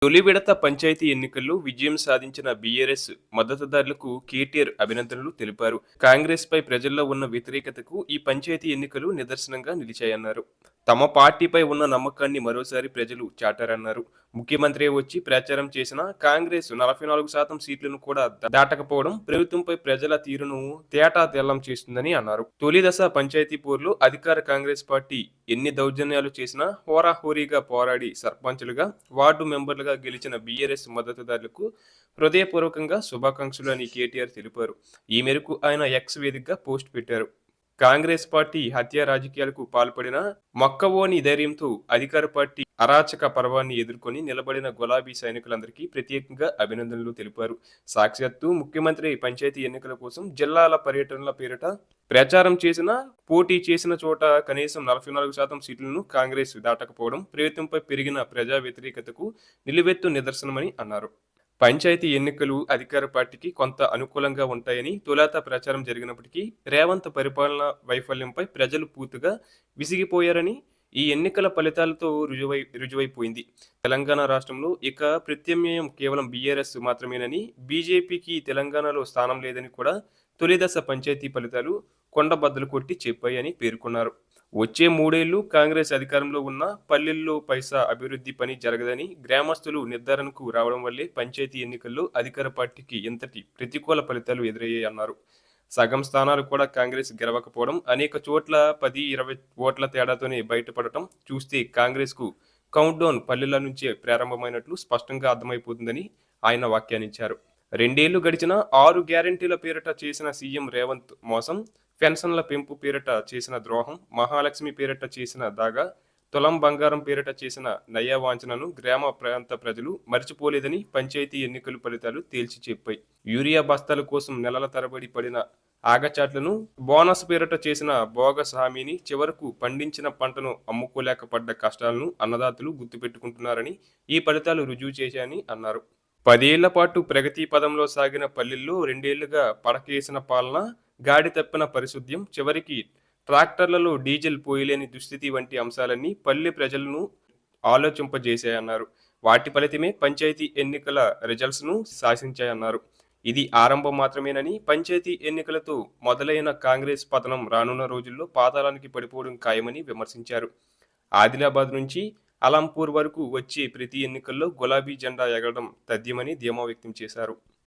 తొలి విడత పంచాయతీ ఎన్నికల్లో విజయం సాధించిన బీఆర్ఎస్ మద్దతుదారులకు కేటీఆర్ అభినందనలు తెలిపారు. కాంగ్రెస్పై ప్రజల్లో ఉన్న వ్యతిరేకతకు ఈ పంచాయతీ ఎన్నికలు నిదర్శనంగా నిలిచాయన్నారు. తమ పార్టీపై ఉన్న నమ్మకాన్ని మరోసారి ప్రజలు చాటారన్నారు. ముఖ్యమంత్రి వచ్చి ప్రచారం చేసిన కాంగ్రెస్ 44% సీట్లను కూడా దాటకపోవడం ప్రభుత్వంపై ప్రజల తీరును తేటాతెల్లం చేస్తుందని అన్నారు. తొలి దశ పంచాయతీ పోరులో అధికార కాంగ్రెస్ పార్టీ ఎన్ని దౌర్జన్యాలు చేసినా హోరాహోరీగా పోరాడి సర్పంచులుగా, వార్డు మెంబర్లుగా గెలిచిన బీఆర్ఎస్ మద్దతుదారులకు హృదయపూర్వకంగా శుభాకాంక్షలు అని కేటీఆర్ తెలిపారు. ఈ మేరకు ఆయన ఎక్స్ వేదికగా పోస్ట్ పెట్టారు. కాంగ్రెస్ పార్టీ హత్య రాజకీయాలకు పాల్పడిన మొక్కవోని ధైర్యంతో అధికార పార్టీ అరాచక పర్వాన్ని ఎదుర్కొని నిలబడిన గులాబీ సైనికులందరికీ ప్రత్యేకంగా అభినందనలు తెలిపారు. సాక్షాత్తు ముఖ్యమంత్రి పంచాయతీ ఎన్నికల కోసం జిల్లాల పర్యటనల పేరిట ప్రచారం చేసిన, పోటీ చేసిన చోట కనీసం 44% సీట్లను కాంగ్రెస్ దాటకపోవడం ప్రభుత్వంపై పెరిగిన ప్రజా వ్యతిరేకతకు నిలువెత్తు నిదర్శనమని అన్నారు. పంచాయతీ ఎన్నికలు అధికార పార్టీకి కొంత అనుకూలంగా ఉంటాయని తొలుత ప్రచారం జరిగినప్పటికీ రేవంత్ పరిపాలన వైఫల్యంపై ప్రజలు పూర్తిగా విసిగిపోయారని ఈ ఎన్నికల ఫలితాలతో రుజువైపోయింది. తెలంగాణ రాష్ట్రంలో ఇక ప్రత్యామ్నాయం కేవలం బీఆర్ఎస్ మాత్రమేనని, బీజేపీకి తెలంగాణలో స్థానం లేదని కూడా తొలిదశ పంచాయతీ ఫలితాలు కొండబద్దలు కొట్టి చెప్పాయని పేర్కొన్నారు. వచ్చే 3 ఏళ్లు కాంగ్రెస్ అధికారంలో ఉన్న పల్లెల్లో పైసా అభివృద్ధి పని జరగదని, గ్రామస్తులు నిర్ధారణకు రావడం వల్లే పంచాయతీ ఎన్నికల్లో అధికార పార్టీకి ఇంతటి ప్రతికూల ఫలితాలు ఎదురయ్యాయన్నారు. సగం స్థానాలు కూడా కాంగ్రెస్ గెలవకపోవడం, అనేక చోట్ల 10-20 ఓట్ల తేడాతోనే బయటపడటం చూస్తే కాంగ్రెస్కు కౌంట్డౌన్ పల్లెల నుంచే ప్రారంభమైనట్లు స్పష్టంగా అర్థమైపోతుందని ఆయన వ్యాఖ్యానించారు. 2 ఏళ్లు గడిచినా 6 గ్యారెంటీల పేరిట చేసిన సీఎం రేవంత్ మోసం, పెన్షన్ల పెంపు పేరిట చేసిన ద్రోహం, మహాలక్ష్మి పేరిట చేసిన దాగా, తులం బంగారం పేరిట చేసిన నయ్యవాంఛనను గ్రామ ప్రాంత ప్రజలు మర్చిపోలేదని పంచాయతీ ఎన్నికల ఫలితాలు తేల్చి చెప్పాయి. యూరియా బస్తాల కోసం నెలల తరబడి పడిన ఆగచాట్లను, బోనస్ పేరిట చేసిన బోగస్ హామీని, చివరకు పండించిన పంటను అమ్ముకోలేకపడ్డ కష్టాలను అన్నదాతలు గుర్తుపెట్టుకుంటున్నారని ఈ ఫలితాలు రుజువు చేశాయని అన్నారు. 10 ఏళ్ల పాటు ప్రగతి పదంలో సాగిన పల్లెల్లో 2 ఏళ్లుగా పడకేసిన పాలన, గాడి తప్పిన పరిశుద్ధ్యం, చివరికి ట్రాక్టర్లలో డీజిల్ పోయలేని దుస్థితి వంటి అంశాలన్నీ పల్లె ప్రజలను ఆలోచింపజేశాయన్నారు. వాటి ఫలితమే పంచాయతీ ఎన్నికల రిజల్ట్స్ను శాసించాయన్నారు. ఇది ఆరంభం మాత్రమేనని, పంచాయతీ ఎన్నికలతో మొదలైన కాంగ్రెస్ పతనం రానున్న రోజుల్లో పాతాళానికి పడిపోవడం ఖాయమని విమర్శించారు. ఆదిలాబాద్ నుంచి అలంపూర్ వరకు వచ్చే ప్రతి ఎన్నికల్లో గులాబీ జెండా ఎగరడం తథ్యమని ధీమా వ్యక్తం చేశారు.